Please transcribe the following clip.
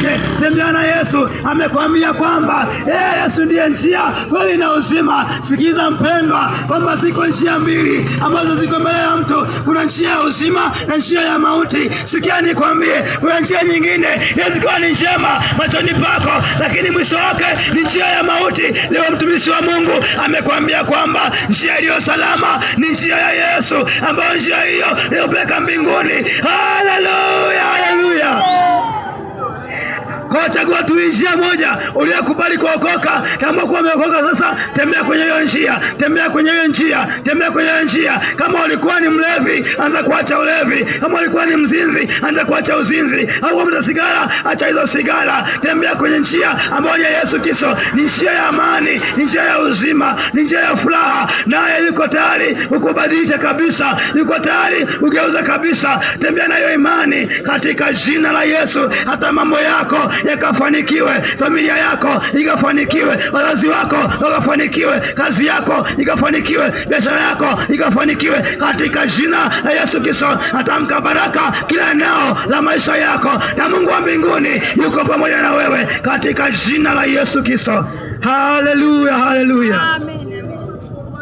yake. Tembea na Yesu. Amekwambia kwamba Yesu ndiye njia, kweli na uzima. Sikiza mpendwa, kwamba ziko njia mbili ambazo ziko mbele ya mtu. Kuna njia ya uzima na njia ya mauti. Sikia nikwambie, kuna njia nyingine inaweza kuwa ni njema machoni pako, lakini mwisho wake ni njia ya mauti. Leo mtumishi wa Mungu amekwambia kwamba njia iliyo salama ni njia ya Yesu, ambayo njia hiyo inapeleka mbinguni. Haleluya, haleluya. Kwa chagua tu njia moja uliyokubali kuokoka. Kama kuwa umeokoka sasa, tembea kwenye hiyo njia, tembea kwenye hiyo njia, tembea kwenye hiyo njia. Kama ulikuwa ni mlevi, anza kuacha ulevi. Kama ulikuwa ni mzinzi, anza kuacha uzinzi. Au kama sigara, acha hizo sigara. Tembea kwenye njia ambayo ni Yesu Kristo. Ni njia ya amani, ni njia ya uzima, ni njia ya furaha. Naye yuko tayari kukubadilisha kabisa, yuko tayari kugeuza kabisa. Tembea na hiyo imani katika jina la Yesu. Hata mambo yako yakafanikiwe, familia yako ikafanikiwe, wazazi wako wakafanikiwe, kazi yako ikafanikiwe, biashara yako ikafanikiwe katika jina la Yesu Kristo. Natamka baraka kila eneo la maisha yako, na Mungu wa mbinguni yuko pamoja na wewe katika jina la Yesu Kristo. Haleluya, haleluya.